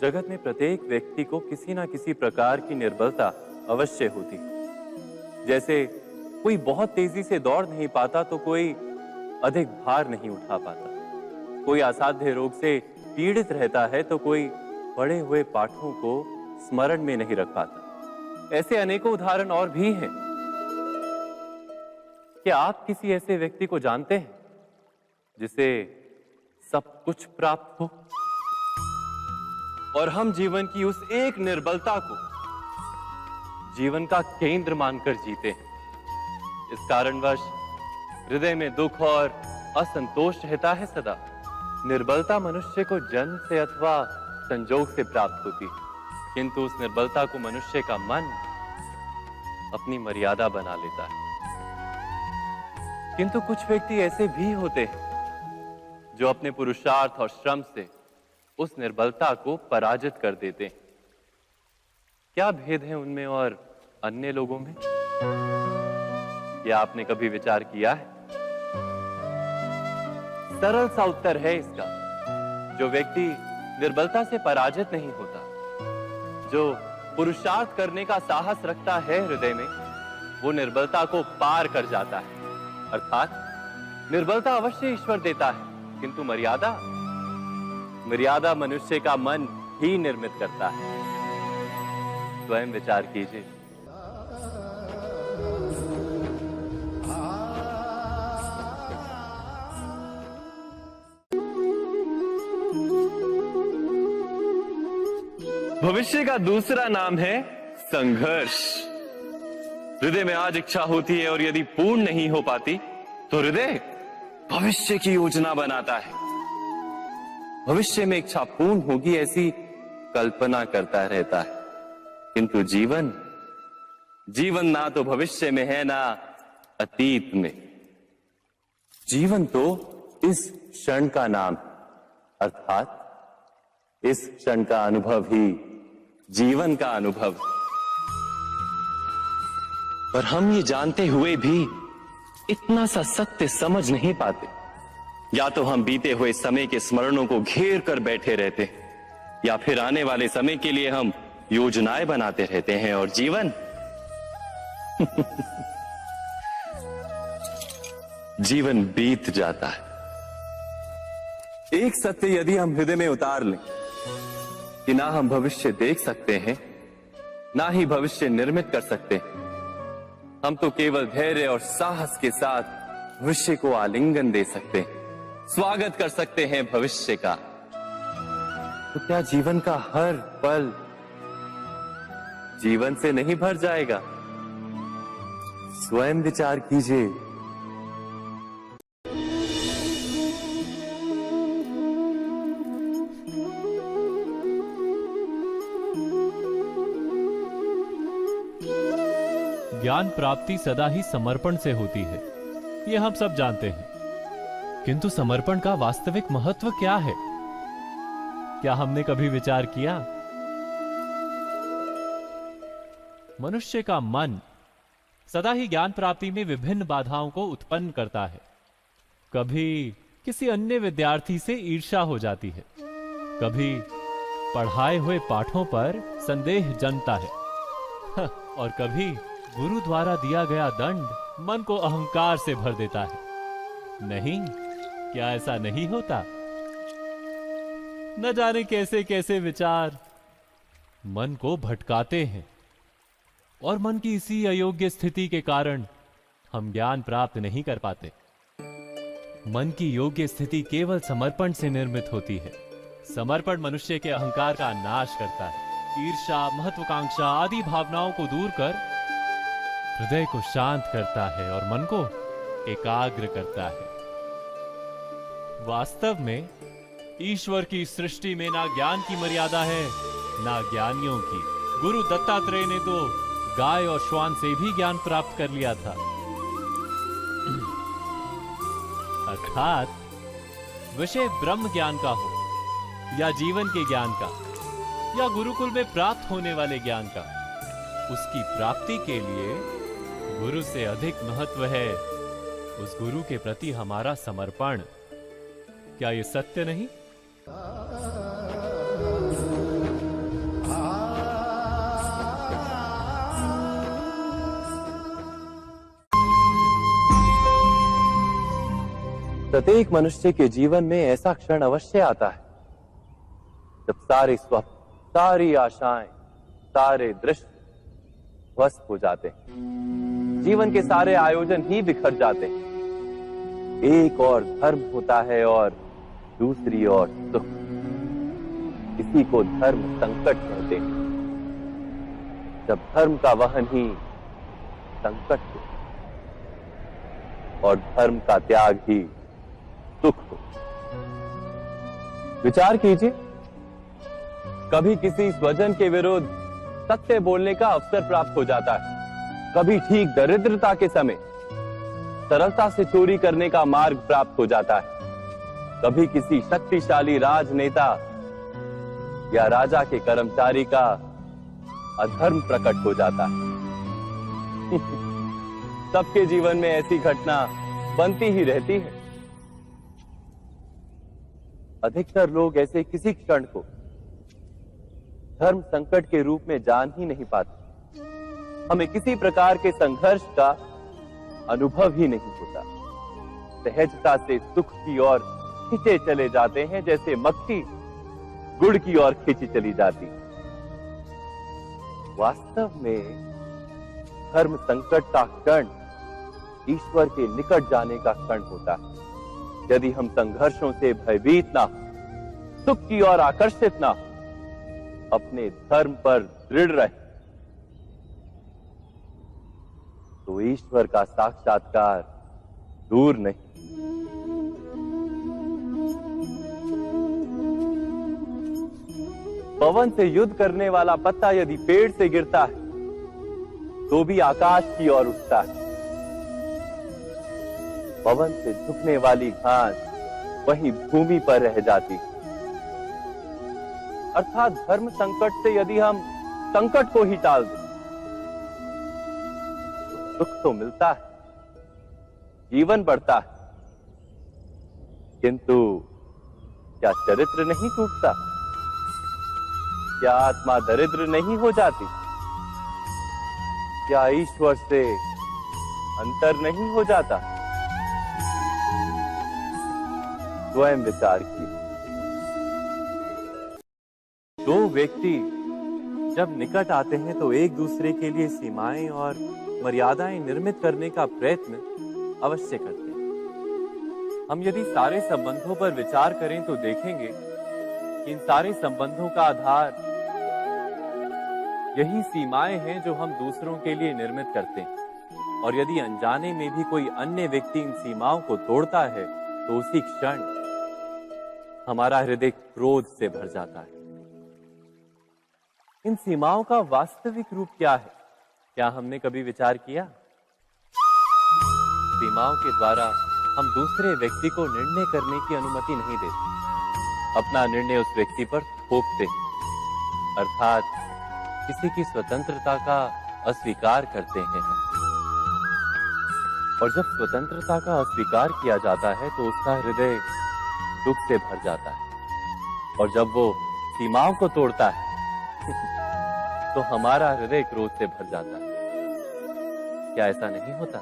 जगत में प्रत्येक व्यक्ति को किसी ना किसी प्रकार की निर्बलता अवश्य होती है। जैसे कोई बहुत तेजी से दौड़ नहीं पाता तो कोई अधिक भार नहीं उठा पाता, कोई असाध्य रोग से पीड़ित रहता है तो कोई पढ़े हुए पाठों को स्मरण में नहीं रख पाता। ऐसे अनेकों उदाहरण और भी हैं। क्या आप किसी ऐसे व्यक्ति को जानते हैं जिसे सब कुछ प्राप्त हो और हम जीवन की उस एक निर्बलता को जीवन का केंद्र मानकर जीते हैं? इस कारणवश हृदय में दुख और असंतोष रहता है सदा। निर्बलता मनुष्य को जन्म से अथवा संजोग से प्राप्त होती है, किंतु उस निर्बलता को मनुष्य का मन अपनी मर्यादा बना लेता है। किंतु कुछ व्यक्ति ऐसे भी होते हैं जो अपने पुरुषार्थ और श्रम से उस निर्बलता को पराजित कर देते हैं। क्या भेद है उनमें और अन्य लोगों में? क्या आपने कभी विचार किया है? सरल सा उत्तर है इसका। जो व्यक्ति निर्बलता से पराजित नहीं होता, जो पुरुषार्थ करने का साहस रखता है हृदय में, वो निर्बलता को पार कर जाता है। अर्थात निर्बलता अवश्य ईश्वर देता है, किंतु मर्यादा मनुष्य का मन ही निर्मित करता है। स्वयं विचार कीजिए। भविष्य का दूसरा नाम है संघर्ष। हृदय में आज इच्छा होती है और यदि पूर्ण नहीं हो पाती तो हृदय भविष्य की योजना बनाता है। भविष्य में इच्छा पूर्ण होगी ऐसी कल्पना करता रहता है, किंतु जीवन ना तो भविष्य में है ना अतीत में। जीवन तो इस क्षण का नाम है, अर्थात इस क्षण का अनुभव ही जीवन का अनुभव। पर हम ये जानते हुए भी इतना सा सत्य समझ नहीं पाते। या तो हम बीते हुए समय के स्मरणों को घेर कर बैठे रहते हैं, या फिर आने वाले समय के लिए हम योजनाएं बनाते रहते हैं और जीवन जीवन बीत जाता है। एक सत्य यदि हम हृदय में उतार लें कि ना हम भविष्य देख सकते हैं, ना ही भविष्य निर्मित कर सकते हैं, हम तो केवल धैर्य और साहस के साथ भविष्य को आलिंगन दे सकते हैं, स्वागत कर सकते हैं भविष्य का। तो क्या जीवन का हर पल जीवन से नहीं भर जाएगा? स्वयं विचार कीजिए। ज्ञान प्राप्ति सदा ही समर्पण से होती है, ये हम सब जानते हैं। किंतु समर्पण का वास्तविक महत्व क्या है? क्या हमने कभी विचार किया? मनुष्य का मन सदा ही ज्ञान प्राप्ति में विभिन्न बाधाओं को उत्पन्न करता है। कभी किसी अन्य विद्यार्थी से ईर्ष्या हो जाती है, कभी पढ़ाए हुए पाठों पर संदेह जन्मता है और कभी गुरु द्वारा दिया गया दंड मन को अहंकार से भर देता है। नहीं, क्या ऐसा नहीं होता? न जाने कैसे कैसे विचार मन को भटकाते हैं और मन की इसी अयोग्य स्थिति के कारण हम ज्ञान प्राप्त नहीं कर पाते। मन की योग्य स्थिति केवल समर्पण से निर्मित होती है। समर्पण मनुष्य के अहंकार का नाश करता है। ईर्ष्या, महत्वाकांक्षा आदि भावनाओं को दूर कर हृदय को शांत करता है और मन को एकाग्र करता है। वास्तव में ईश्वर की सृष्टि में ना ज्ञान की मर्यादा है, ना ज्ञानियों की। गुरु दत्तात्रेय ने तो गाय और श्वान से भी ज्ञान प्राप्त कर लिया था। अर्थात विषय ब्रह्म ज्ञान का हो या जीवन के ज्ञान का या गुरुकुल में प्राप्त होने वाले ज्ञान का, उसकी प्राप्ति के लिए गुरु से अधिक महत्व है उस गुरु के प्रति हमारा समर्पण। क्या ये सत्य नहीं? प्रत्येक मनुष्य के जीवन में ऐसा क्षण अवश्य आता है जब सारे स्वप्न, सारी आशाएं, सारे दृश्य ध्वस्त हो जाते हैं। जीवन के सारे आयोजन ही बिखर जाते हैं। एक और धर्म होता है और दूसरी ओर सुख। इसी को धर्म संकट कहते हैं। जब धर्म का वहन ही संकट हो और धर्म का त्याग ही सुख हो। विचार कीजिए, कभी किसी स्वजन के विरुद्ध सत्य बोलने का अवसर प्राप्त हो जाता है, कभी ठीक दरिद्रता के समय सरलता से चोरी करने का मार्ग प्राप्त हो जाता है, कभी किसी शक्तिशाली राजनेता या राजा के कर्मचारी का अधर्म प्रकट हो जाता है। सबके जीवन में ऐसी घटना बनती ही रहती है। अधिकतर लोग ऐसे किसी क्षण को धर्म संकट के रूप में जान ही नहीं पाते। हमें किसी प्रकार के संघर्ष का अनुभव ही नहीं होता। सहजता से सुख की ओर खींचे चले जाते हैं, जैसे मक्खी गुड़ की ओर खींची चली जाती। वास्तव में धर्म संकट का क्षण ईश्वर के निकट जाने का क्षण होता है। यदि हम संघर्षों से भयभीत ना हो, सुख की ओर आकर्षित ना हो, अपने धर्म पर दृढ़ रहे, तो ईश्वर का साक्षात्कार दूर नहीं। पवन से युद्ध करने वाला पत्ता यदि पेड़ से गिरता है तो भी आकाश की ओर उठता है। पवन से झुकने वाली घास वहीं भूमि पर रह जाती है। अर्थात धर्म संकट से यदि हम संकट को ही टाल दें तो सुख तो मिलता है, जीवन बढ़ता है, किंतु क्या चरित्र नहीं टूटता? क्या आत्मा दरिद्र नहीं हो जाती? क्या ईश्वर से अंतर नहीं हो जाता? स्वयं विचार कीजिए। दो व्यक्ति जब निकट आते हैं तो एक दूसरे के लिए सीमाएं और मर्यादाएं निर्मित करने का प्रयत्न अवश्य करते हैं। हम यदि सारे संबंधों पर विचार करें तो देखेंगे कि इन सारे संबंधों का आधार यही सीमाएं हैं जो हम दूसरों के लिए निर्मित करते हैं। और यदि अनजाने में भी कोई अन्य व्यक्ति इन सीमाओं को तोड़ता है तो उसी क्षण हमारा हृदय क्रोध से भर जाता है। इन सीमाओं का वास्तविक रूप क्या है? क्या हमने कभी विचार किया? सीमाओं के द्वारा हम दूसरे व्यक्ति को निर्णय करने की अनुमति नहीं देते। अपना निर्णय उस व्यक्ति पर थोपते हैं, अर्थात किसी की स्वतंत्रता का अस्वीकार करते हैं। और जब स्वतंत्रता का अस्वीकार किया जाता है तो उसका हृदय दुख से भर जाता है। और जब वो सीमाओं को तोड़ता है तो हमारा हृदय क्रोध से भर जाता है। क्या ऐसा नहीं होता?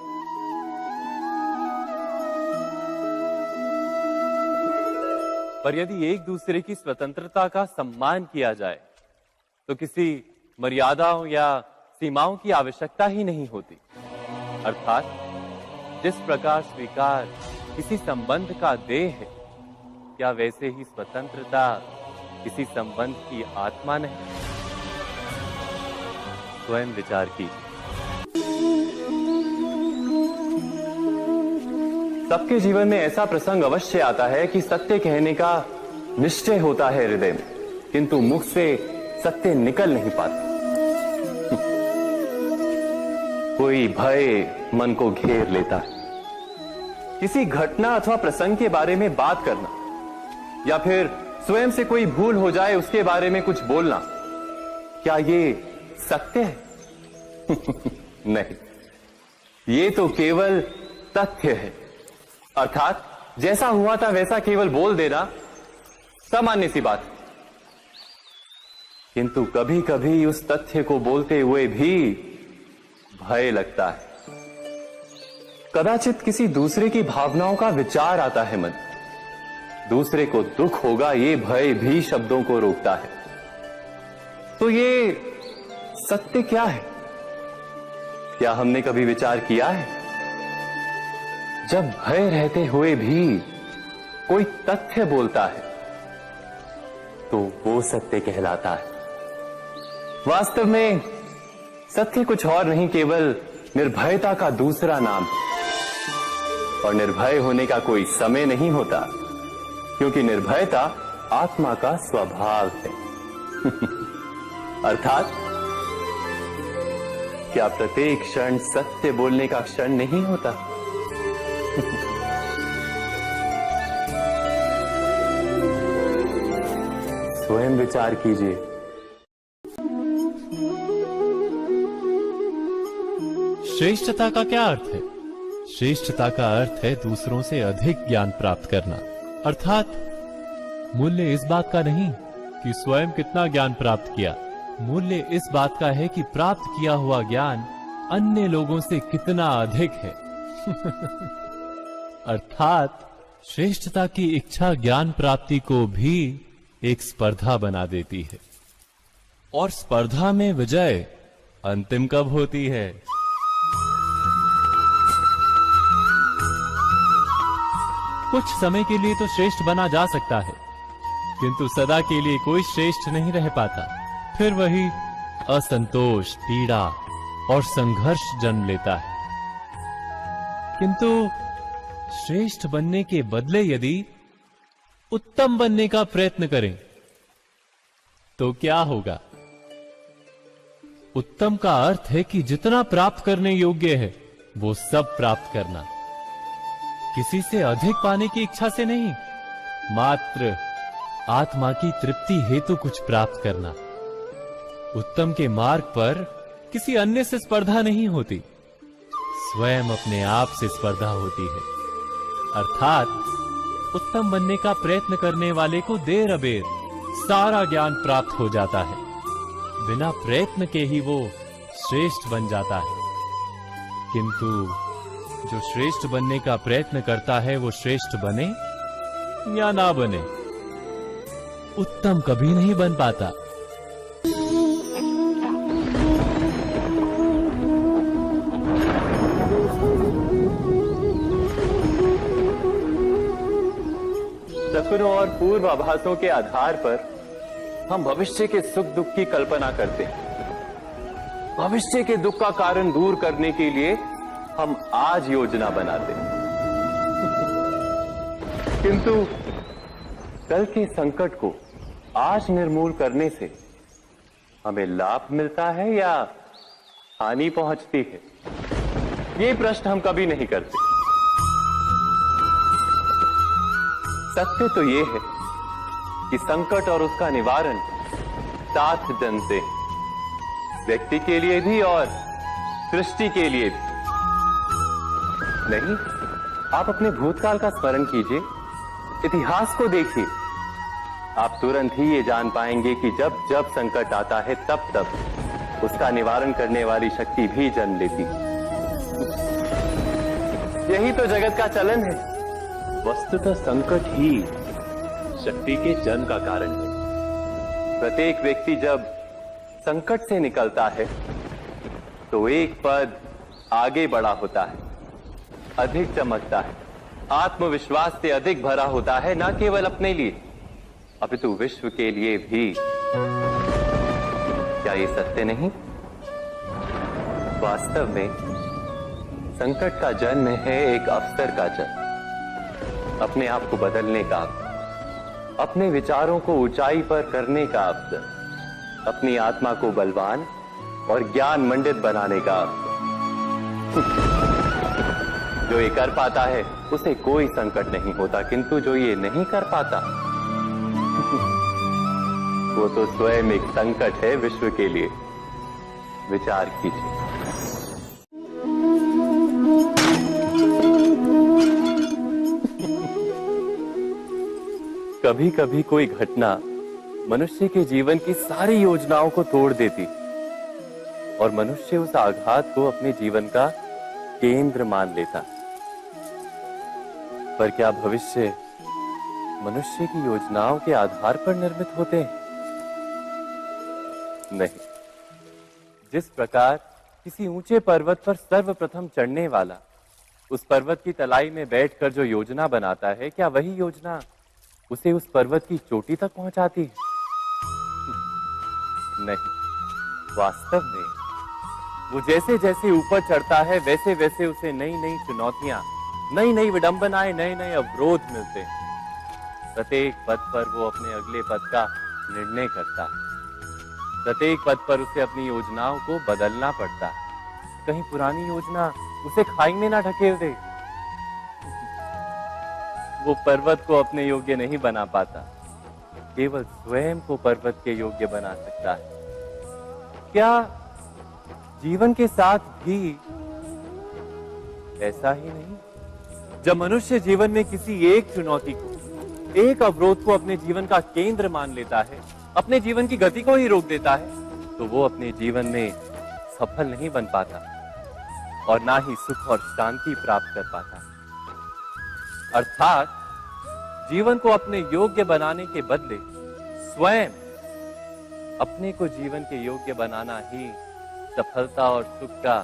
पर यदि एक दूसरे की स्वतंत्रता का सम्मान किया जाए तो किसी मर्यादाओं या सीमाओं की आवश्यकता ही नहीं होती। अर्थात जिस प्रकार स्वीकार किसी संबंध का देह है, क्या वैसे ही स्वतंत्रता किसी संबंध की आत्मा नहीं? स्वयं विचार कीजिए। सबके जीवन में ऐसा प्रसंग अवश्य आता है कि सत्य कहने का निश्चय होता है हृदय में, किंतु मुख से सत्य निकल नहीं पाता। कोई भय मन को घेर लेता है। किसी घटना अथवा प्रसंग के बारे में बात करना या फिर स्वयं से कोई भूल हो जाए उसके बारे में कुछ बोलना, क्या ये सत्य है? नहीं, ये तो केवल तथ्य है। अर्थात जैसा हुआ था वैसा केवल बोल देना सामान्य सी बात है। किंतु कभी कभी उस तथ्य को बोलते हुए भी भय लगता है। कदाचित किसी दूसरे की भावनाओं का विचार आता है मन। दूसरे को दुख होगा ये भय भी शब्दों को रोकता है। तो ये सत्य क्या है? क्या हमने कभी विचार किया है? जब भय रहते हुए भी कोई तथ्य बोलता है तो वो सत्य कहलाता है। वास्तव में सत्य कुछ और नहीं, केवल निर्भयता का दूसरा नाम है। और निर्भय होने का कोई समय नहीं होता, क्योंकि निर्भयता आत्मा का स्वभाव है। अर्थात क्या प्रत्येक क्षण सत्य बोलने का क्षण नहीं होता? स्वयं विचार कीजिए। श्रेष्ठता का क्या अर्थ है? श्रेष्ठता का अर्थ है दूसरों से अधिक ज्ञान प्राप्त करना। अर्थात मूल्य इस बात का नहीं कि स्वयं कितना ज्ञान प्राप्त किया, मूल्य इस बात का है कि प्राप्त किया हुआ ज्ञान अन्य लोगों से कितना अधिक है। अर्थात श्रेष्ठता की इच्छा ज्ञान प्राप्ति को भी एक स्पर्धा बना देती है। और स्पर्धा में विजय अंतिम कब होती है? कुछ समय के लिए तो श्रेष्ठ बना जा सकता है, किंतु सदा के लिए कोई श्रेष्ठ नहीं रह पाता। फिर वही असंतोष, पीड़ा और संघर्ष जन्म लेता है। किंतु श्रेष्ठ बनने के बदले यदि उत्तम बनने का प्रयत्न करें तो क्या होगा? उत्तम का अर्थ है कि जितना प्राप्त करने योग्य है वो सब प्राप्त करना, किसी से अधिक पाने की इच्छा से नहीं, मात्र आत्मा की तृप्ति हेतु कुछ प्राप्त करना। उत्तम के मार्ग पर किसी अन्य से स्पर्धा नहीं होती, स्वयं अपने आप से स्पर्धा होती है। अर्थात उत्तम बनने का प्रयत्न करने वाले को देर अबेर सारा ज्ञान प्राप्त हो जाता है। बिना प्रयत्न के ही वो श्रेष्ठ बन जाता है। किंतु जो श्रेष्ठ बनने का प्रयत्न करता है वो श्रेष्ठ बने या ना बने, उत्तम कभी नहीं बन पाता। सपनों और पूर्वाभासों के आधार पर हम भविष्य के सुख दुख की कल्पना करते हैं। भविष्य के दुख का कारण दूर करने के लिए हम आज योजना बनाते हैं। किंतु कल के संकट को आज निर्मूल करने से हमें लाभ मिलता है या हानि पहुंचती है? ये प्रश्न हम कभी नहीं करते। सत्य तो ये है कि संकट और उसका निवारण साथ जनते हैं, व्यक्ति के लिए भी और सृष्टि के लिए भी। नहीं, आप अपने भूतकाल का स्मरण कीजिए, इतिहास को देखिए। आप तुरंत ही ये जान पाएंगे कि जब जब संकट आता है तब तब उसका निवारण करने वाली शक्ति भी जन्म लेती है। यही तो जगत का चलन है। वस्तुतः संकट ही शक्ति के जन्म का कारण है। प्रत्येक व्यक्ति जब संकट से निकलता है तो एक पद आगे बढ़ा होता है, अधिक चमकता है, आत्मविश्वास से अधिक भरा होता है, न केवल अपने लिए अपितु विश्व के लिए भी। क्या ये सत्य नहीं? वास्तव में संकट का जन्म है एक अवसर का जन्म, अपने आप को बदलने का, अपने विचारों को ऊंचाई पर करने का अवसर, अपनी आत्मा को बलवान और ज्ञान मंडित बनाने का अवसर। जो ये कर पाता है उसे कोई संकट नहीं होता, किंतु जो ये नहीं कर पाता वो तो स्वयं एक संकट है विश्व के लिए। विचार कीजिए। कभी कभी कोई घटना मनुष्य के जीवन की सारी योजनाओं को तोड़ देती और मनुष्य उस आघात को अपने जीवन का केंद्र मान लेता। पर क्या भविष्य मनुष्य की योजनाओं के आधार पर निर्मित होते हैं? नहीं। जिस प्रकार किसी ऊंचे पर्वत पर सर्वप्रथम चढ़ने वाला उस पर्वत की तलाई में बैठकर जो योजना बनाता है, क्या वही योजना उसे उस पर्वत की चोटी तक पहुंचाती है? नहीं। वास्तव में वो जैसे जैसे ऊपर चढ़ता है, वैसे वैसे उसे नई नई चुनौतियां, नई नई विडंबनाएं, नए नए अवरोध मिलते हैं। प्रत्येक पद पर वो अपने अगले पद का निर्णय करता है। प्रत्येक पद पर उसे अपनी योजनाओं को बदलना पड़ता है। कहीं पुरानी योजना उसे खाई में ना ढकेल दे। वो पर्वत को अपने योग्य नहीं बना पाता, केवल स्वयं को पर्वत के योग्य बना सकता है। क्या जीवन के साथ भी ऐसा ही नहीं? जब मनुष्य जीवन में किसी एक चुनौती को, एक अवरोध को अपने जीवन का केंद्र मान लेता है, अपने जीवन की गति को ही रोक देता है, तो वो अपने जीवन में सफल नहीं बन पाता और ना ही सुख और शांति प्राप्त कर पाता। अर्थात जीवन को अपने योग्य बनाने के बदले स्वयं अपने को जीवन के योग्य बनाना ही सफलता और सुख का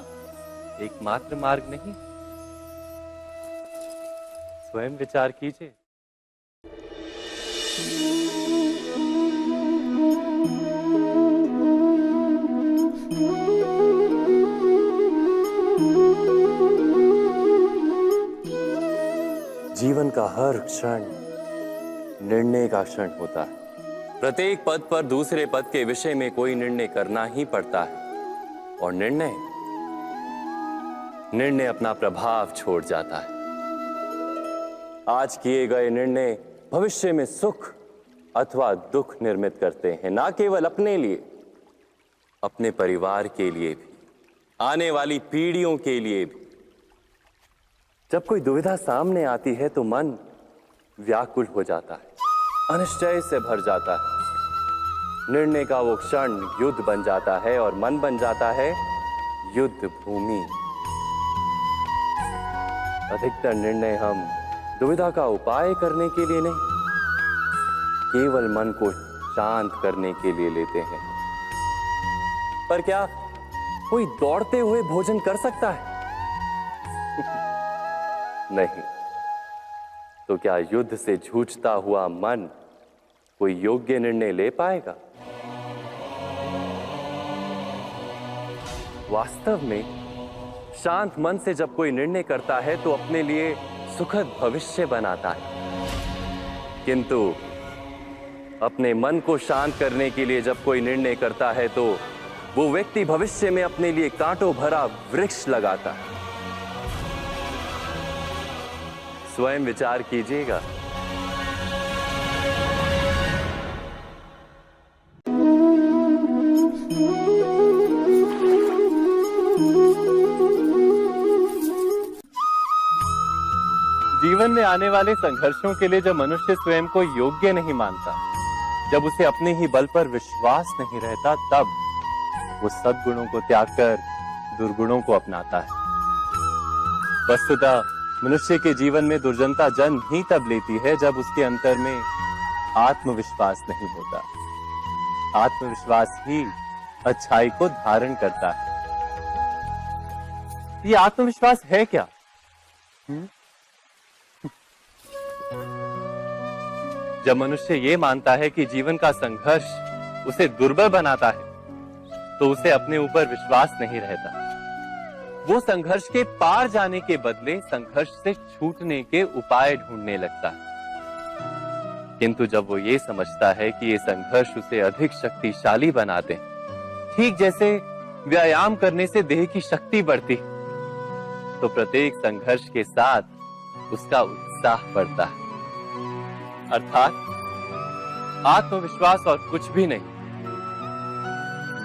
एकमात्र मार्ग नहीं। स्वयं विचार कीजिए। जीवन का हर क्षण निर्णय का क्षण होता है। प्रत्येक पद पर दूसरे पद के विषय में कोई निर्णय करना ही पड़ता है और निर्णय अपना प्रभाव छोड़ जाता है। आज किए गए निर्णय भविष्य में सुख अथवा दुख निर्मित करते हैं, ना केवल अपने लिए, अपने परिवार के लिए भी, आने वाली पीढ़ियों के लिए भी। जब कोई दुविधा सामने आती है तो मन व्याकुल हो जाता है, अनिश्चय से भर जाता है। निर्णय का वो क्षण युद्ध बन जाता है और मन बन जाता है युद्ध भूमि। अधिकतर निर्णय हम दुविधा का उपाय करने के लिए नहीं, केवल मन को शांत करने के लिए लेते हैं। पर क्या कोई दौड़ते हुए भोजन कर सकता है? नहीं। तो क्या युद्ध से जूझता हुआ मन कोई योग्य निर्णय ले पाएगा? वास्तव में शांत मन से जब कोई निर्णय करता है तो अपने लिए सुखद भविष्य बनाता है। किंतु अपने मन को शांत करने के लिए जब कोई निर्णय करता है तो वो व्यक्ति भविष्य में अपने लिए कांटों भरा वृक्ष लगाता है। स्वयं विचार कीजिएगा। जीवन में आने वाले संघर्षों के लिए जब मनुष्य स्वयं को योग्य नहीं मानता, जब उसे अपने ही बल पर विश्वास नहीं रहता, तब वो सद्गुणों को त्याग कर दुर्गुणों को अपनाता है। वस्तुतः मनुष्य के जीवन में दुर्जनता जन्म ही तब लेती है जब उसके अंतर में आत्मविश्वास नहीं होता। आत्मविश्वास ही अच्छाई को धारण करता है। ये आत्मविश्वास है क्या? जब मनुष्य ये मानता है कि जीवन का संघर्ष उसे दुर्बल बनाता है, तो उसे अपने ऊपर विश्वास नहीं रहता। वो संघर्ष के पार जाने के बदले संघर्ष से छूटने के उपाय ढूंढने लगता है। किंतु जब वो ये समझता है कि ये संघर्ष उसे अधिक शक्तिशाली बनाते हैं, ठीक जैसे व्यायाम करने से देह की शक्ति बढ़ती, तो प्रत्येक संघर्ष के साथ उसका उत्साह बढ़ता है। अर्थात आत्मविश्वास और कुछ भी नहीं,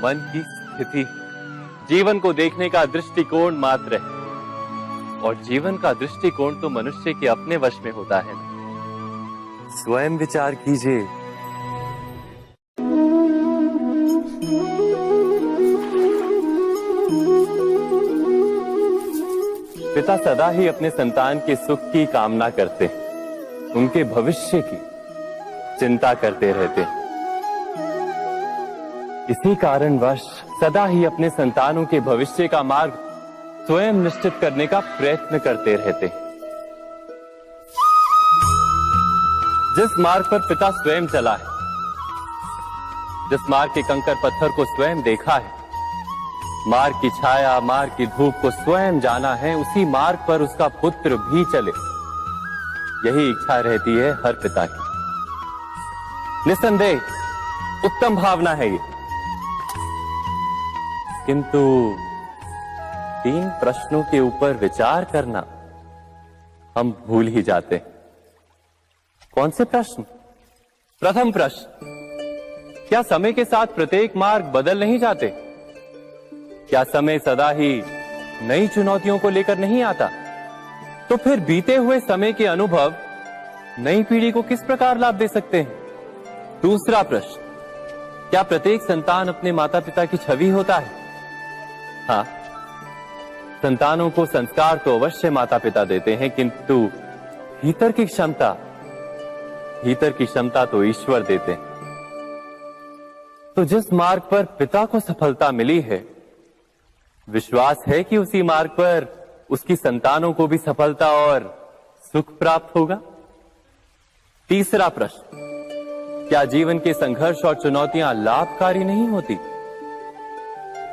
मन की स्थिति, जीवन को देखने का दृष्टिकोण मात्र है। और जीवन का दृष्टिकोण तो मनुष्य के अपने वश में होता है। स्वयं विचार कीजिए। पिता सदा ही अपने संतान के सुख की कामना करते हैं, उनके भविष्य की चिंता करते रहते हैं। इसी कारणवश सदा ही अपने संतानों के भविष्य का मार्ग स्वयं निश्चित करने का प्रयत्न करते रहते हैं। जिस मार्ग पर पिता स्वयं चला है, जिस मार्ग के कंकर पत्थर को स्वयं देखा है, मार्ग की छाया, मार्ग की धूप को स्वयं जाना है, उसी मार्ग पर उसका पुत्र भी चले, यही इच्छा रहती है हर पिता की। निस्संदेह उत्तम भावना है ये, किंतु 3 प्रश्नों के ऊपर विचार करना हम भूल ही जाते हैं। कौन से प्रश्न? प्रथम प्रश्न, क्या समय के साथ प्रत्येक मार्ग बदल नहीं जाते? क्या समय सदा ही नई चुनौतियों को लेकर नहीं आता? तो फिर बीते हुए समय के अनुभव नई पीढ़ी को किस प्रकार लाभ दे सकते हैं? दूसरा प्रश्न, क्या प्रत्येक संतान अपने माता पिता की छवि होता है? हाँ, संतानों को संस्कार तो अवश्य माता पिता देते हैं, किंतु भीतर की क्षमता तो ईश्वर देते हैं। तो जिस मार्ग पर पिता को सफलता मिली है, विश्वास है कि उसी मार्ग पर उसकी संतानों को भी सफलता और सुख प्राप्त होगा। तीसरा प्रश्न, क्या जीवन के संघर्ष और चुनौतियां लाभकारी नहीं होती?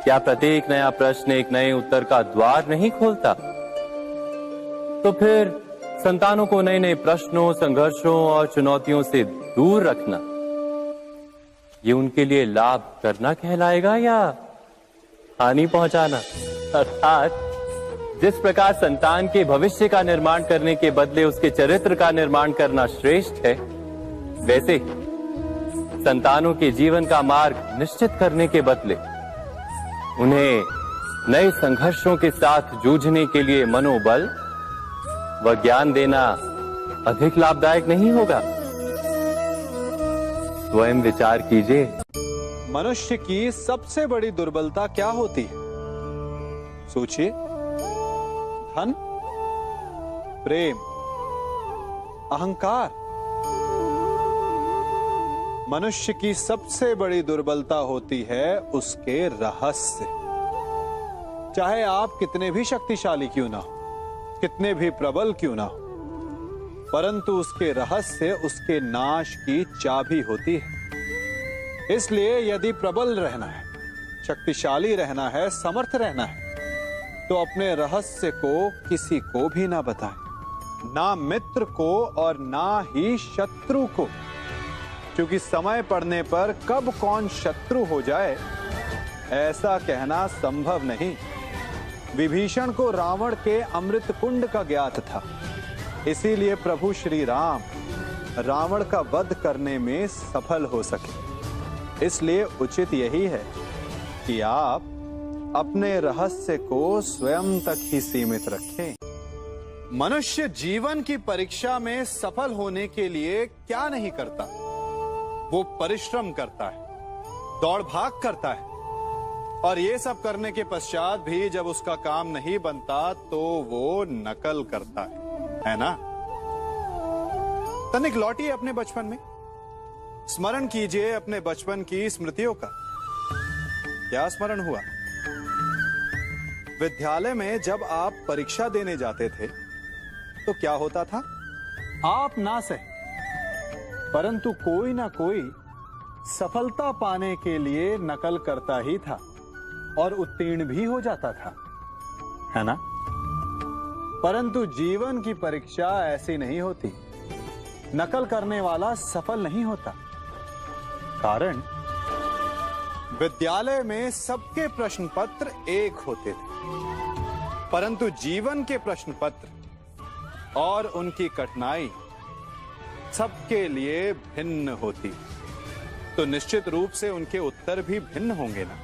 क्या प्रत्येक नया प्रश्न एक नए उत्तर का द्वार नहीं खोलता? तो फिर संतानों को नए नए प्रश्नों, संघर्षों और चुनौतियों से दूर रखना, ये उनके लिए लाभ करना कहलाएगा या हानि पहुंचाना? अर्थात जिस प्रकार संतान के भविष्य का निर्माण करने के बदले उसके चरित्र का निर्माण करना श्रेष्ठ है, वैसे ही संतानों के जीवन का मार्ग निश्चित करने के बदले उन्हें नए संघर्षों के साथ जूझने के लिए मनोबल व ज्ञान देना अधिक लाभदायक नहीं होगा? स्वयं विचार कीजिए। मनुष्य की सबसे बड़ी दुर्बलता क्या होती है? सोचिए। धन, प्रेम, अहंकार। मनुष्य की सबसे बड़ी दुर्बलता होती है उसके रहस्य। चाहे आप कितने भी शक्तिशाली क्यों ना हो, कितने भी प्रबल क्यों ना हो, परंतु उसके रहस्य उसके नाश की चाबी होती है। इसलिए यदि प्रबल रहना है, शक्तिशाली रहना है, समर्थ रहना है, तो अपने रहस्य को किसी को भी ना बताएं, ना मित्र को और ना ही शत्रु को, क्योंकि समय पड़ने पर कब कौन शत्रु हो जाए ऐसा कहना संभव नहीं। विभीषण को रावण के अमृत कुंड का ज्ञात था, इसीलिए प्रभु श्री राम रावण का वध करने में सफल हो सके। इसलिए उचित यही है कि आप अपने रहस्य को स्वयं तक ही सीमित रखें। मनुष्य जीवन की परीक्षा में सफल होने के लिए क्या नहीं करता? वो परिश्रम करता है, दौड़ भाग करता है, और ये सब करने के पश्चात भी जब उसका काम नहीं बनता तो वो नकल करता है ना? तनिक लौटिए अपने बचपन में, स्मरण कीजिए अपने बचपन की स्मृतियों का। क्या स्मरण हुआ? विद्यालय में जब आप परीक्षा देने जाते थे तो क्या होता था? आप ना सही, परंतु कोई ना कोई सफलता पाने के लिए नकल करता ही था और उत्तीर्ण भी हो जाता था, है ना? परंतु जीवन की परीक्षा ऐसी नहीं होती। नकल करने वाला सफल नहीं होता। कारण विद्यालय में सबके प्रश्न पत्र एक होते थे, परंतु जीवन के प्रश्न पत्र और उनकी कठिनाई सबके लिए भिन्न होती, तो निश्चित रूप से उनके उत्तर भी भिन्न होंगे ना।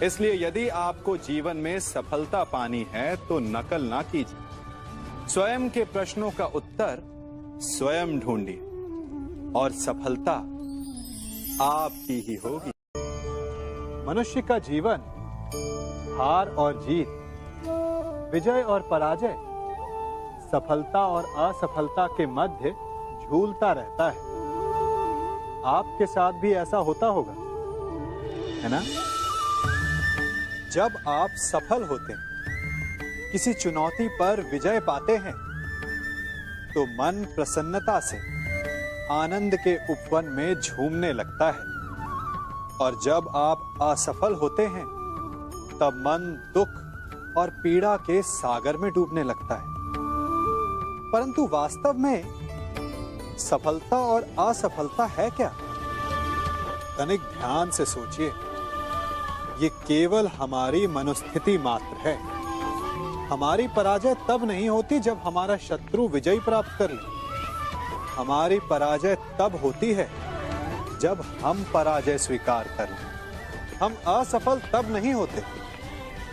इसलिए यदि आपको जीवन में सफलता पानी है तो नकल ना कीजिए, स्वयं के प्रश्नों का उत्तर स्वयं ढूंढिए और सफलता आपकी ही होगी। मनुष्य का जीवन हार और जीत विजय और पराजय, सफलता और असफलता के मध्य झूलता रहता है। आपके साथ भी ऐसा होता होगा, है ना? जब आप सफल होते हैं, किसी चुनौती पर विजय पाते हैं, तो मन प्रसन्नता से आनंद के उपवन में झूमने लगता है। और जब आप असफल होते हैं, तब मन दुख और पीड़ा के सागर में डूबने लगता है। परंतु वास्तव में सफलता और असफलता है क्या? तनिक ध्यान से सोचिए। ये केवल हमारी मनोस्थिति मात्र है। हमारी पराजय तब नहीं होती जब हमारा शत्रु विजय प्राप्त कर ले। हमारी पराजय तब होती है जब हम पराजय स्वीकार कर लें। हम असफल तब नहीं होते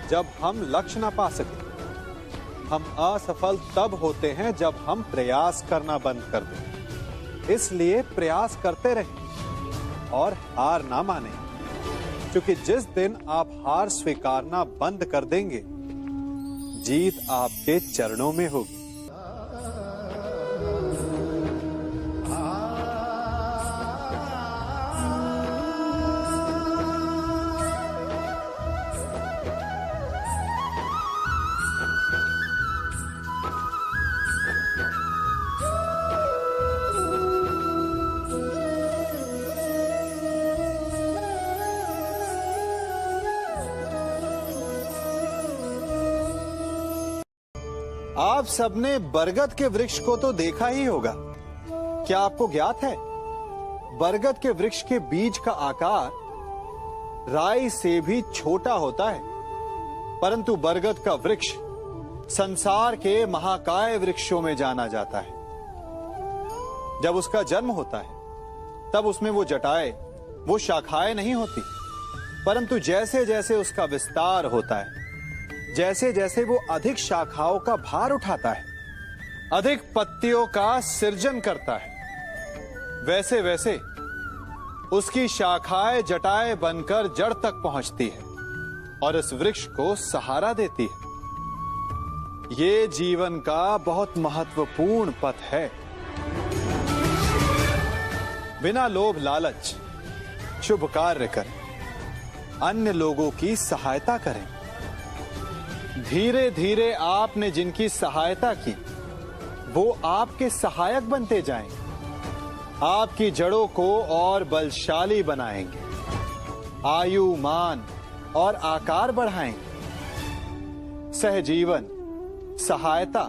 जब हम लक्ष्य ना पा सके। हम असफल तब होते हैं जब हम प्रयास करना बंद कर दें। इसलिए प्रयास करते रहें और हार ना माने, क्योंकि जिस दिन आप हार स्वीकारना बंद कर देंगे, जीत आपके चरणों में होगी। आप सबने बरगद के वृक्ष को तो देखा ही होगा। क्या आपको ज्ञात है, बरगद के वृक्ष के बीज का आकार राई से भी छोटा होता है, परंतु बरगद का वृक्ष संसार के महाकाय वृक्षों में जाना जाता है। जब उसका जन्म होता है, तब उसमें वो जटाएं, वो शाखाएं नहीं होती, परंतु जैसे जैसे उसका विस्तार होता है, जैसे जैसे वो अधिक शाखाओं का भार उठाता है, अधिक पत्तियों का सृजन करता है, वैसे वैसे उसकी शाखाएं जटाएं बनकर जड़ तक पहुंचती है और इस वृक्ष को सहारा देती है। ये जीवन का बहुत महत्वपूर्ण पथ है। बिना लोभ लालच शुभ कार्य करें, अन्य लोगों की सहायता करें। धीरे धीरे आपने जिनकी सहायता की, वो आपके सहायक बनते जाएं, आपकी जड़ों को और बलशाली बनाएंगे, आयु, मान और आकार बढ़ाएंगे। सहजीवन, सहायता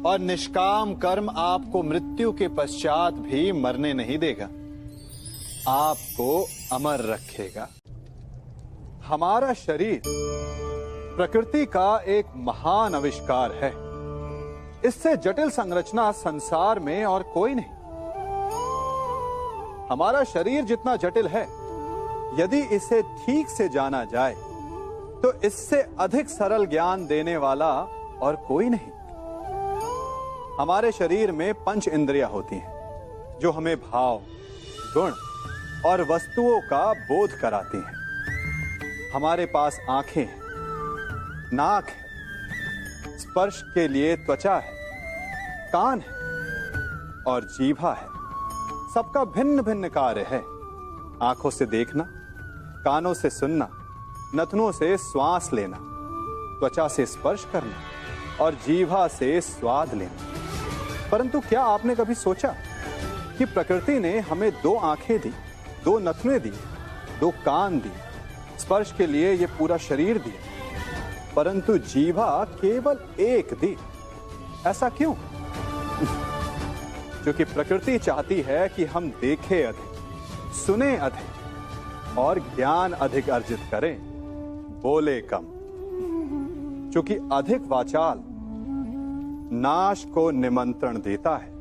और निष्काम कर्म आपको मृत्यु के पश्चात भी मरने नहीं देगा, आपको अमर रखेगा। हमारा शरीर प्रकृति का एक महान आविष्कार है। इससे जटिल संरचना संसार में और कोई नहीं। हमारा शरीर जितना जटिल है, यदि इसे ठीक से जाना जाए, तो इससे अधिक सरल ज्ञान देने वाला और कोई नहीं। हमारे शरीर में 5 इंद्रियां होती हैं, जो हमें भाव, गुण और वस्तुओं का बोध कराती हैं। हमारे पास आंखें हैं, नाक है, स्पर्श के लिए त्वचा है, कान है और जीभा है। सबका भिन्न भिन्न कार्य है। आंखों से देखना, कानों से सुनना, नथनों से श्वास लेना, त्वचा से स्पर्श करना और जीभा से स्वाद लेना। परंतु क्या आपने कभी सोचा कि प्रकृति ने हमें 2 आंखें दी, 2 नथने दी, 2 कान दी, स्पर्श के लिए ये पूरा शरीर दिया, परंतु जीभा केवल 1 दी? ऐसा क्यों? क्योंकि प्रकृति चाहती है कि हम देखें अधिक, सुने अधिक और ज्ञान अधिक अर्जित करें, बोले कम। क्योंकि अधिक वाचाल नाश को निमंत्रण देता है।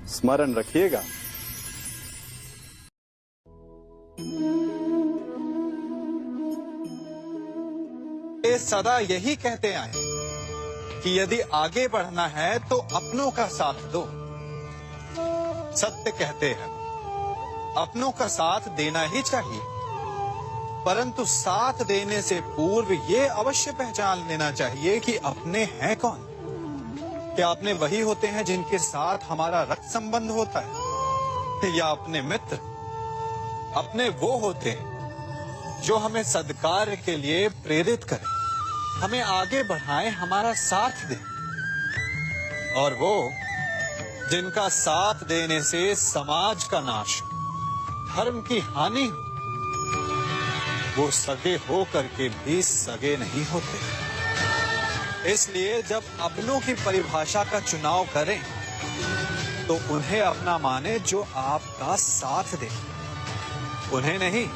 स्मरण रखिएगा। ये सदा यही कहते आए कि यदि आगे बढ़ना है तो अपनों का साथ दो। सत्य कहते हैं, अपनों का साथ देना ही चाहिए। परंतु साथ देने से पूर्व ये अवश्य पहचान लेना चाहिए कि अपने हैं कौन। क्या अपने वही होते हैं जिनके साथ हमारा रक्त संबंध होता है, या अपने मित्र? अपने वो होते हैं जो हमें सद्कार्य के लिए प्रेरित करें, हमें आगे बढ़ाएं, हमारा साथ दें। और वो जिनका साथ देने से समाज का नाश, धर्म की हानि हो, वो सगे हो करके भी सगे नहीं होते। इसलिए जब अपनों की परिभाषा का चुनाव करें तो उन्हें अपना माने जो आपका साथ दे, उन्हें नहीं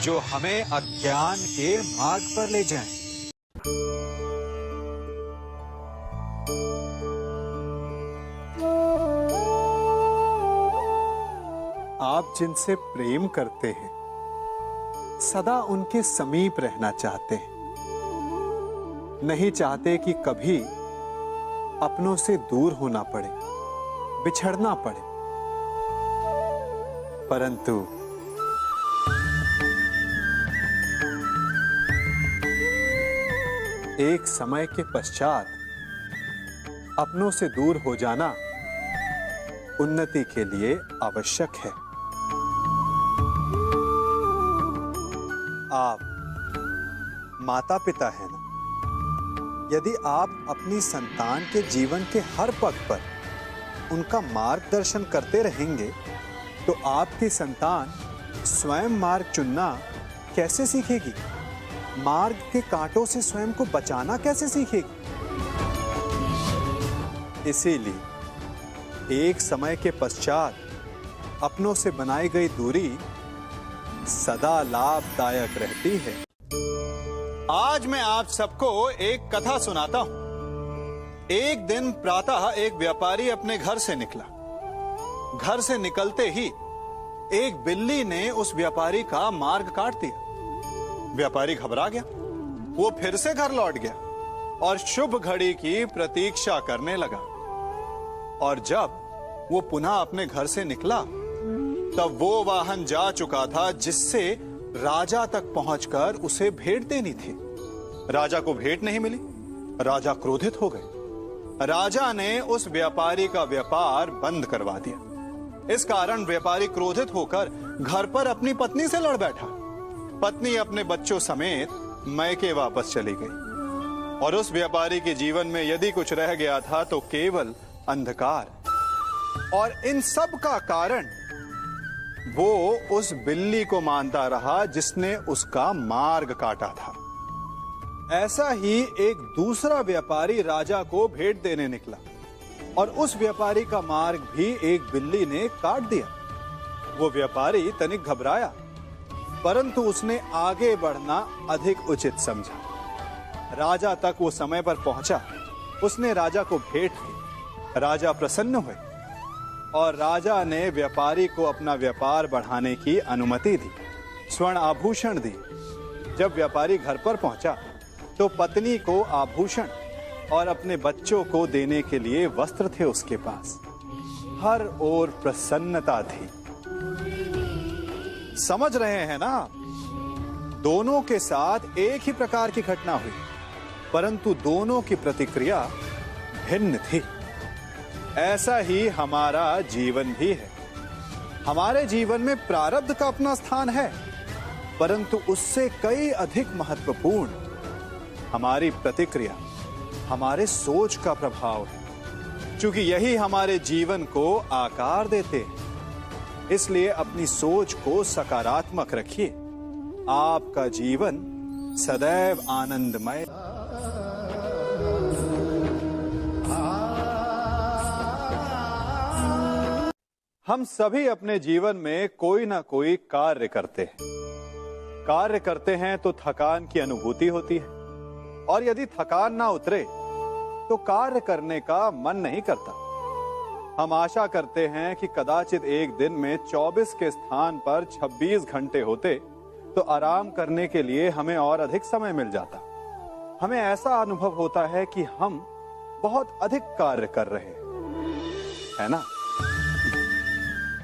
जो हमें अज्ञान के मार्ग पर ले जाएं। आप जिनसे प्रेम करते हैं सदा उनके समीप रहना चाहते हैं, नहीं चाहते कि कभी अपनों से दूर होना पड़े, बिछड़ना पड़े। परंतु एक समय के पश्चात अपनों से दूर हो जाना उन्नति के लिए आवश्यक है। आप माता पिता हैं ना? यदि आप अपनी संतान के जीवन के हर पग पर उनका मार्गदर्शन करते रहेंगे तो आपकी संतान स्वयं मार्ग चुनना कैसे सीखेगी? मार्ग के कांटों से स्वयं को बचाना कैसे सीखेगी? इसीलिए एक समय के पश्चात अपनों से बनाई गई दूरी सदा लाभदायक रहती है। आज मैं आप सबको एक कथा सुनाता हूं। एक दिन प्रातः एक व्यापारी अपने घर से निकला। घर से निकलते ही एक बिल्ली ने उस व्यापारी का मार्ग काट दिया। व्यापारी घबरा गया, वो फिर से घर लौट गया और शुभ घड़ी की प्रतीक्षा करने लगा। और जब वो पुनः अपने घर से निकला तब वो वाहन जा चुका था जिससे राजा तक पहुंचकर उसे भेंट देनी थी। राजा को भेंट नहीं मिली। राजा क्रोधित हो गए। राजा ने उस व्यापारी का व्यापार बंद करवा दिया। इस कारण व्यापारी क्रोधित होकर घर पर अपनी पत्नी से लड़ बैठा। पत्नी अपने बच्चों समेत मैके वापस चली गई और उस व्यापारी के जीवन में यदि कुछ रह गया था तो केवल अंधकार। और इन सब का कारण वो उस बिल्ली को मानता रहा जिसने उसका मार्ग काटा था। ऐसा ही एक दूसरा व्यापारी राजा को भेंट देने निकला और उस व्यापारी का मार्ग भी एक बिल्ली ने काट दिया। वो व्यापारी तनिक घबराया, परंतु उसने आगे बढ़ना अधिक उचित समझा। राजा तक वो समय पर पहुंचा। उसने राजा को भेंट की। राजा प्रसन्न हुए और राजा ने व्यापारी को अपना व्यापार बढ़ाने की अनुमति दी, स्वर्ण आभूषण दी। जब व्यापारी घर पर पहुंचा तो पत्नी को आभूषण और अपने बच्चों को देने के लिए वस्त्र थे उसके पास। हर ओर प्रसन्नता थी। समझ रहे हैं ना? दोनों के साथ एक ही प्रकार की घटना हुई, परंतु दोनों की प्रतिक्रिया भिन्न थी। ऐसा ही हमारा जीवन भी है। हमारे जीवन में प्रारब्ध का अपना स्थान है, परंतु उससे कई अधिक महत्वपूर्ण हमारी प्रतिक्रिया, हमारे सोच का प्रभाव है। क्योंकि यही हमारे जीवन को आकार देते हैं। इसलिए अपनी सोच को सकारात्मक रखिए। आपका जीवन सदैव आनंदमय। हम सभी अपने जीवन में कोई ना कोई कार्य करते हैं। कार्य करते हैं तो थकान की अनुभूति होती है और यदि थकान ना उतरे तो कार्य करने का मन नहीं करता। हम आशा करते हैं कि कदाचित एक दिन में 24 के स्थान पर 26 घंटे होते तो आराम करने के लिए हमें और अधिक समय मिल जाता। हमें ऐसा अनुभव होता है कि हम बहुत अधिक कार्य कर रहे हैं, है ना?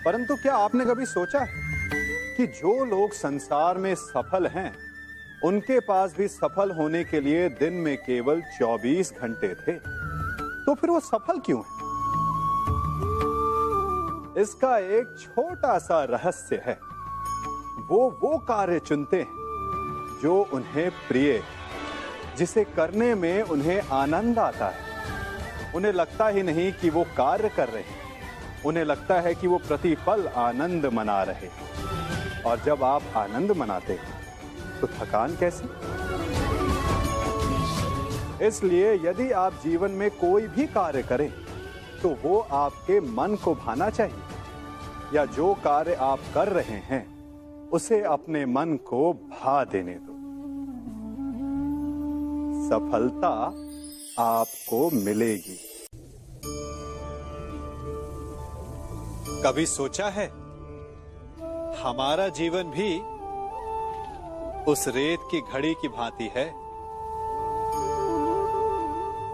परंतु क्या आपने कभी सोचा है कि जो लोग संसार में सफल हैं, उनके पास भी सफल होने के लिए दिन में केवल 24 घंटे थे। तो फिर वो सफल क्यों है? इसका एक छोटा सा रहस्य है। वो कार्य चुनते हैं जो उन्हें प्रिय है, जिसे करने में उन्हें आनंद आता है। उन्हें लगता ही नहीं कि वो कार्य कर रहे हैं, उन्हें लगता है कि वो प्रतिपल आनंद मना रहे हैं। और जब आप आनंद मनाते हैं तो थकान कैसी? इसलिए यदि आप जीवन में कोई भी कार्य करें तो वो आपके मन को भाना चाहिए, या जो कार्य आप कर रहे हैं उसे अपने मन को भा देने दो। सफलता आपको मिलेगी। कभी सोचा है हमारा जीवन भी उस रेत की घड़ी की भांति है?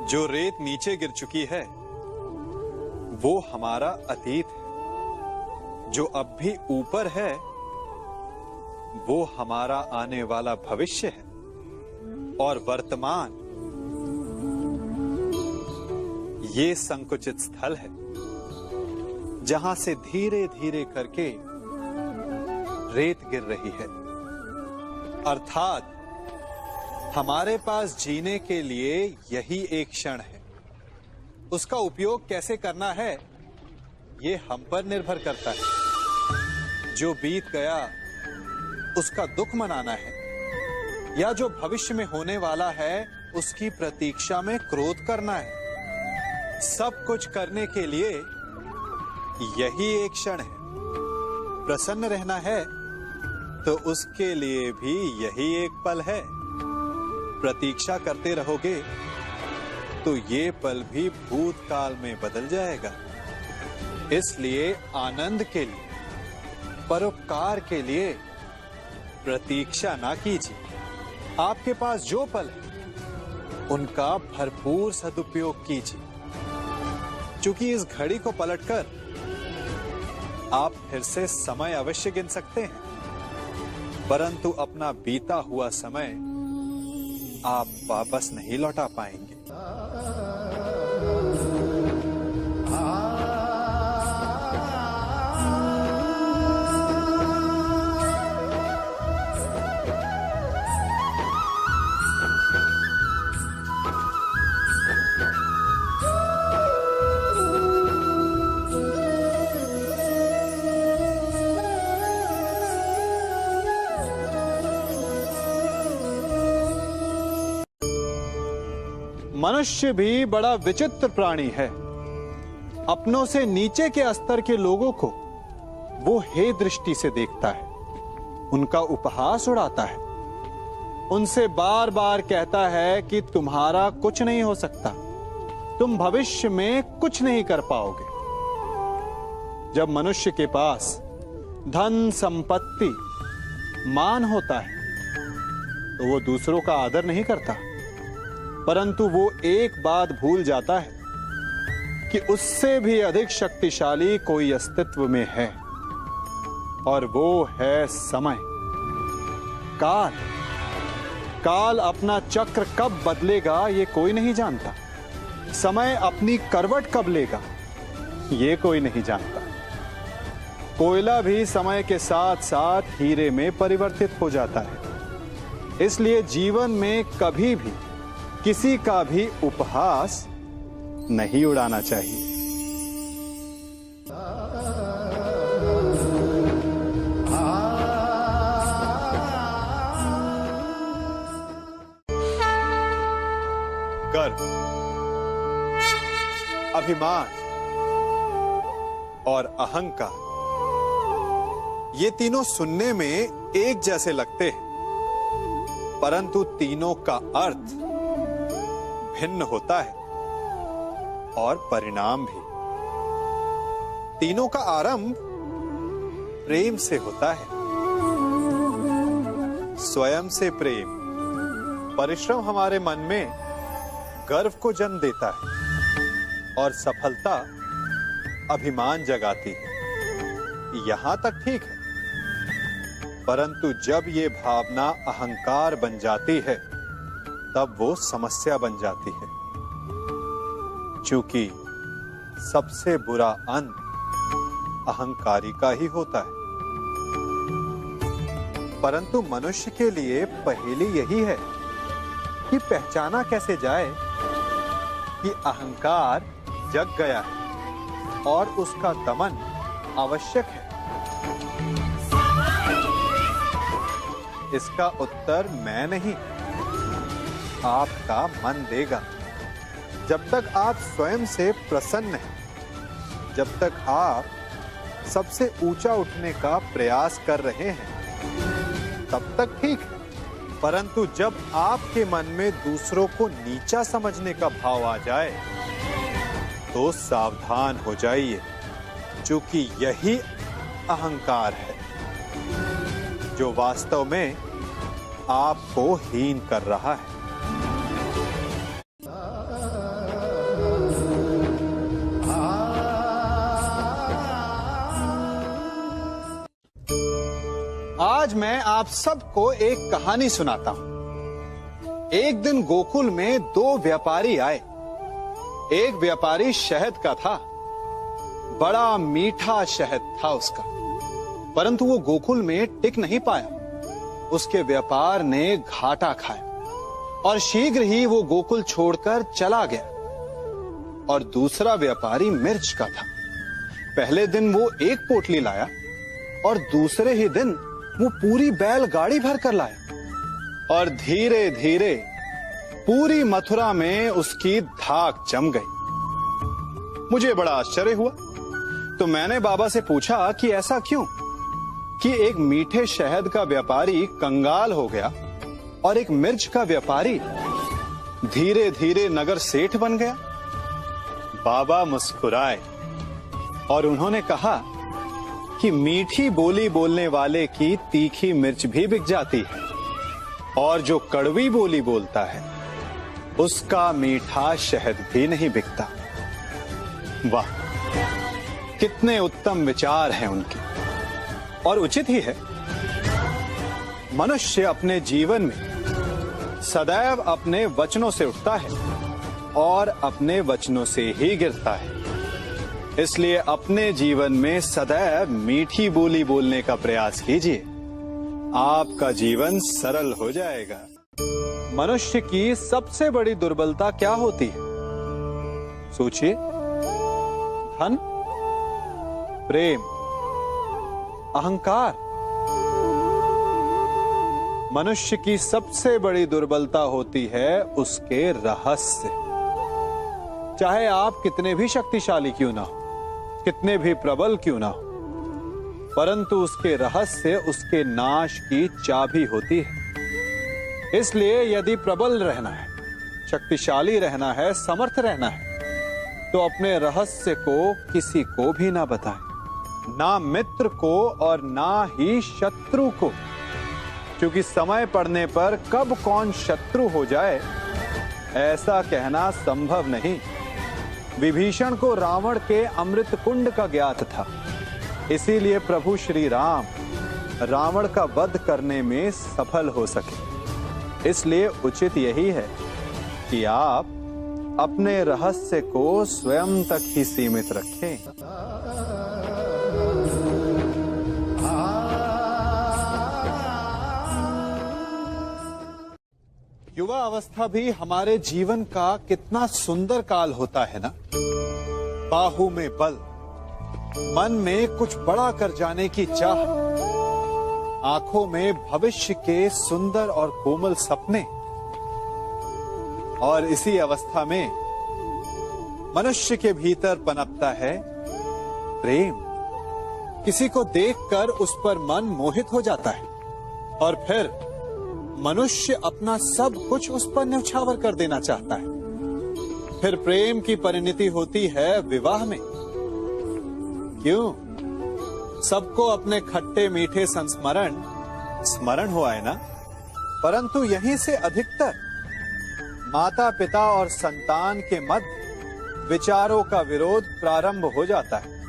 जो रेत नीचे गिर चुकी है वो हमारा अतीत है, जो अब भी ऊपर है वो हमारा आने वाला भविष्य है, और वर्तमान ये संकुचित स्थल है जहां से धीरे धीरे करके रेत गिर रही है। अर्थात हमारे पास जीने के लिए यही एक क्षण है। उसका उपयोग कैसे करना है ये हम पर निर्भर करता है। जो बीत गया उसका दुख मनाना है, या जो भविष्य में होने वाला है उसकी प्रतीक्षा में क्रोध करना है। सब कुछ करने के लिए यही एक क्षण है। प्रसन्न रहना है तो उसके लिए भी यही एक पल है। प्रतीक्षा करते रहोगे तो ये पल भी भूतकाल में बदल जाएगा। इसलिए आनंद के लिए, परोपकार के लिए प्रतीक्षा ना कीजिए। आपके पास जो पल है उनका भरपूर सदुपयोग कीजिए, क्योंकि इस घड़ी को पलटकर आप फिर से समय अवश्य गिन सकते हैं, परंतु अपना बीता हुआ समय आप वापस नहीं लौटा पाएंगे। मनुष्य भी बड़ा विचित्र प्राणी है। अपनों से नीचे के स्तर के लोगों को वो हे दृष्टि से देखता है, उनका उपहास उड़ाता है, उनसे बार बार कहता है कि तुम्हारा कुछ नहीं हो सकता, तुम भविष्य में कुछ नहीं कर पाओगे। जब मनुष्य के पास धन, संपत्ति, मान होता है तो वो दूसरों का आदर नहीं करता, परंतु वो एक बात भूल जाता है कि उससे भी अधिक शक्तिशाली कोई अस्तित्व में है, और वो है समय। काल। काल अपना चक्र कब बदलेगा ये कोई नहीं जानता। समय अपनी करवट कब लेगा ये कोई नहीं जानता। कोयला भी समय के साथ साथ हीरे में परिवर्तित हो जाता है। इसलिए जीवन में कभी भी किसी का भी उपहास नहीं उड़ाना चाहिए। गर्व, अभिमान और अहंकार, ये तीनों सुनने में एक जैसे लगते हैं, परंतु तीनों का अर्थ भिन्न होता है और परिणाम भी। तीनों का आरंभ प्रेम से होता है। स्वयं से प्रेम, परिश्रम हमारे मन में गर्व को जन्म देता है, और सफलता अभिमान जगाती है। यहां तक ठीक है, परंतु जब ये भावना अहंकार बन जाती है तब वो समस्या बन जाती है, क्योंकि सबसे बुरा अंत अहंकारी का ही होता है। परंतु मनुष्य के लिए पहेली यही है कि पहचाना कैसे जाए कि अहंकार जग गया है और उसका दमन आवश्यक है। इसका उत्तर मैं नहीं, आपका मन देगा। जब तक आप स्वयं से प्रसन्न हैं, जब तक आप सबसे ऊंचा उठने का प्रयास कर रहे हैं, तब तक ठीक है। परंतु जब आपके मन में दूसरों को नीचा समझने का भाव आ जाए तो सावधान हो जाइए, क्योंकि यही अहंकार है जो वास्तव में आपको हीन कर रहा है। आज मैं आप सबको एक कहानी सुनाता हूं। एक दिन गोकुल में दो व्यापारी आए। एक व्यापारी शहद का था, बड़ा मीठा शहद था उसका, परंतु वो गोकुल में टिक नहीं पाया। उसके व्यापार ने घाटा खाया और शीघ्र ही वो गोकुल छोड़कर चला गया। और दूसरा व्यापारी मिर्च का था। पहले दिन वो एक पोटली लाया और दूसरे ही दिन वो पूरी बैलगाड़ी भर कर लाया और धीरे धीरे पूरी मथुरा में उसकी धाक जम गई। मुझे बड़ा आश्चर्य हुआ, तो मैंने बाबा से पूछा कि ऐसा क्यों कि एक मीठे शहद का व्यापारी कंगाल हो गया और एक मिर्च का व्यापारी धीरे धीरे नगर सेठ बन गया। बाबा मुस्कुराए और उन्होंने कहा कि मीठी बोली बोलने वाले की तीखी मिर्च भी बिक जाती है और जो कड़वी बोली बोलता है उसका मीठा शहद भी नहीं बिकता। वाह, कितने उत्तम विचार हैं उनके, और उचित ही है। मनुष्य अपने जीवन में सदैव अपने वचनों से उठता है और अपने वचनों से ही गिरता है। इसलिए अपने जीवन में सदैव मीठी बोली बोलने का प्रयास कीजिए, आपका जीवन सरल हो जाएगा। मनुष्य की सबसे बड़ी दुर्बलता क्या होती है? सोचिए। धन, प्रेम, अहंकार। मनुष्य की सबसे बड़ी दुर्बलता होती है उसके रहस्य। चाहे आप कितने भी शक्तिशाली क्यों ना हो, कितने भी प्रबल क्यों ना हो, परंतु उसके रहस्य उसके नाश की चाबी होती है। इसलिए यदि प्रबल रहना है, शक्तिशाली रहना है, समर्थ रहना है, तो अपने रहस्य को किसी को भी ना बताएं, ना मित्र को और ना ही शत्रु को, क्योंकि समय पड़ने पर कब कौन शत्रु हो जाए ऐसा कहना संभव नहीं। विभीषण को रावण के अमृत कुंड का ज्ञात था, इसीलिए प्रभु श्री राम रावण का वध करने में सफल हो सके। इसलिए उचित यही है कि आप अपने रहस्य को स्वयं तक ही सीमित रखें। युवा अवस्था भी हमारे जीवन का कितना सुंदर काल होता है ना। बाहु में बल, मन में कुछ बड़ा कर जाने की चाह, आंखों में भविष्य के सुंदर और कोमल सपने। और इसी अवस्था में मनुष्य के भीतर पनपता है प्रेम। किसी को देखकर उस पर मन मोहित हो जाता है और फिर मनुष्य अपना सब कुछ उस पर न्यौछावर कर देना चाहता है। फिर प्रेम की परिणति होती है विवाह में। क्यों? सबको अपने खट्टे मीठे संस्मरण स्मरण हुआ है ना। परंतु यहीं से अधिकतर माता पिता और संतान के मध्य विचारों का विरोध प्रारंभ हो जाता है।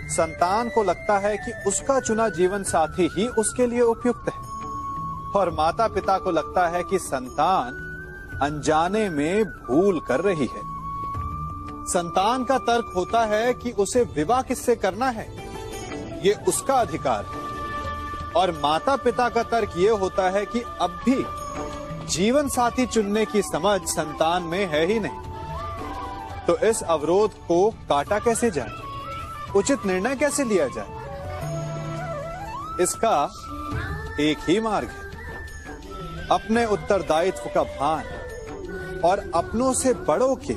संतान को लगता है कि उसका चुना जीवन साथी ही उसके लिए उपयुक्त है, और माता पिता को लगता है कि संतान अनजाने में भूल कर रही है। संतान का तर्क होता है कि उसे विवाह किससे करना है, ये उसका अधिकार है, और माता पिता का तर्क ये होता है कि अब भी जीवन साथी चुनने की समझ संतान में है ही नहीं। तो इस अवरोध को काटा कैसे जाए, उचित निर्णय कैसे लिया जाए? इसका एक ही मार्ग है, अपने उत्तरदायित्व का भान और अपनों से बड़ों के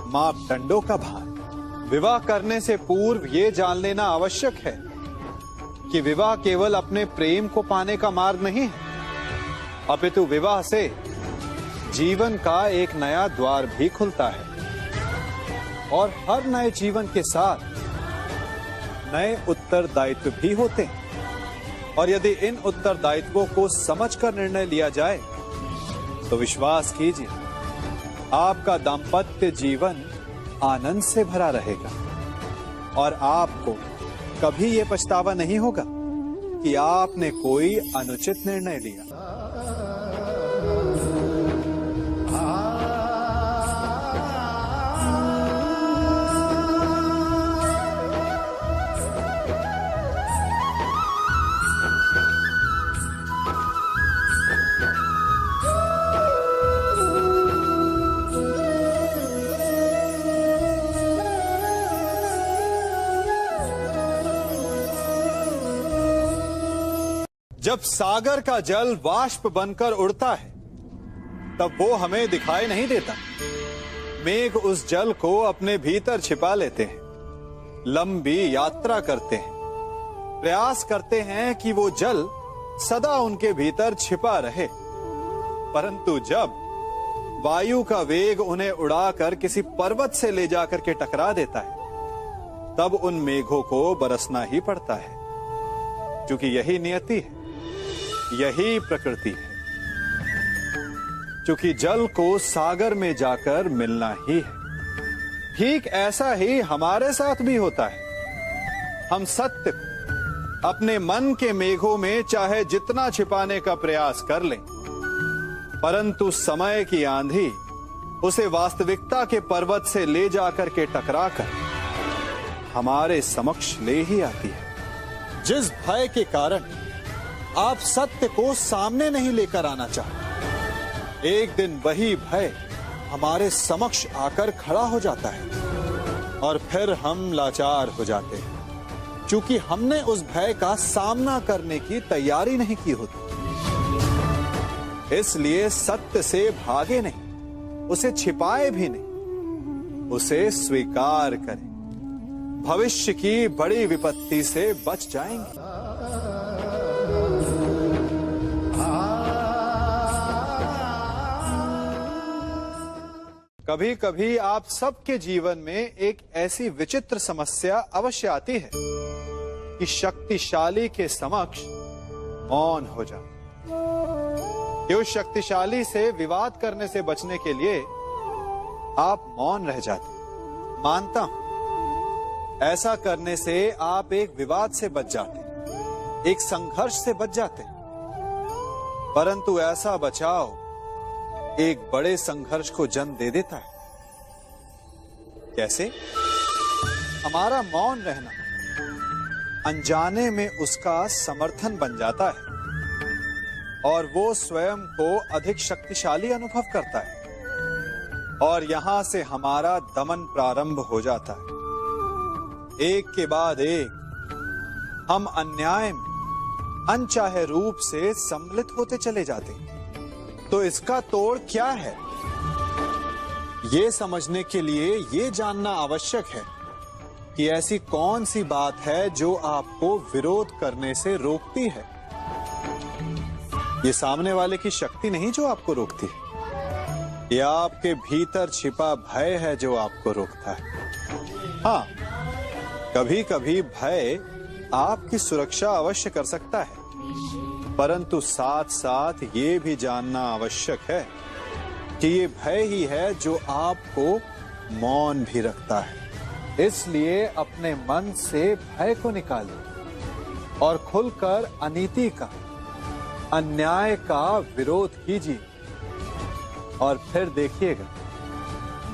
मापदंडों का भान। विवाह करने से पूर्व ये जान लेना आवश्यक है कि विवाह केवल अपने प्रेम को पाने का मार्ग नहीं है, अपितु विवाह से जीवन का एक नया द्वार भी खुलता है, और हर नए जीवन के साथ नए उत्तरदायित्व भी होते हैं। और यदि इन उत्तरदायित्वों को समझकर निर्णय लिया जाए तो विश्वास कीजिए, आपका दाम्पत्य जीवन आनंद से भरा रहेगा, और आपको कभी यह पछतावा नहीं होगा कि आपने कोई अनुचित निर्णय लिया। जब सागर का जल वाष्प बनकर उड़ता है तब वो हमें दिखाई नहीं देता। मेघ उस जल को अपने भीतर छिपा लेते हैं, लंबी यात्रा करते हैं, प्रयास करते हैं कि वो जल सदा उनके भीतर छिपा रहे, परंतु जब वायु का वेग उन्हें उड़ाकर किसी पर्वत से ले जाकर के टकरा देता है तब उन मेघों को बरसना ही पड़ता है, क्योंकि यही नियति है, यही प्रकृति है। क्योंकि जल को सागर में जाकर मिलना ही है। ठीक ऐसा ही हमारे साथ भी होता है। हम सत्य को अपने मन के मेघों में चाहे जितना छिपाने का प्रयास कर लें, परंतु समय की आंधी उसे वास्तविकता के पर्वत से ले जाकर के टकराकर हमारे समक्ष ले ही आती है। जिस भय के कारण आप सत्य को सामने नहीं लेकर आना चाहते, एक दिन वही भय हमारे समक्ष आकर खड़ा हो जाता है और फिर हम लाचार हो जाते हैं, क्योंकि हमने उस भय का सामना करने की तैयारी नहीं की होती। इसलिए सत्य से भागे नहीं, उसे छिपाए भी नहीं, उसे स्वीकार करें। भविष्य की बड़ी विपत्ति से बच जाएंगे। कभी कभी आप सबके जीवन में एक ऐसी विचित्र समस्या अवश्य आती है कि शक्तिशाली के समक्ष मौन हो जाए। कि उस शक्तिशाली से विवाद करने से बचने के लिए आप मौन रह जाते। मानता हूं, ऐसा करने से आप एक विवाद से बच जाते, एक संघर्ष से बच जाते, परंतु ऐसा बचाव एक बड़े संघर्ष को जन्म दे देता है। कैसे? हमारा मौन रहना अनजाने में उसका समर्थन बन जाता है और वो स्वयं को अधिक शक्तिशाली अनुभव करता है, और यहां से हमारा दमन प्रारंभ हो जाता है। एक के बाद एक हम अन्याय में अनचाहे रूप से सम्मिलित होते चले जाते हैं। तो इसका तोड़ क्या है? ये समझने के लिए ये जानना आवश्यक है कि ऐसी कौन सी बात है जो आपको विरोध करने से रोकती है। ये सामने वाले की शक्ति नहीं जो आपको रोकती है, ये आपके भीतर छिपा भय है जो आपको रोकता है। हाँ, कभी कभी भय आपकी सुरक्षा अवश्य कर सकता है, परंतु साथ साथ ये भी जानना आवश्यक है कि ये भय ही है जो आपको मौन भी रखता है। इसलिए अपने मन से भय को निकालिए और खुलकर अनीति का, अन्याय का विरोध कीजिए और फिर देखिएगा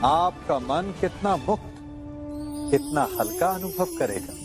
आपका मन कितना मुक्त, कितना हल्का अनुभव करेगा।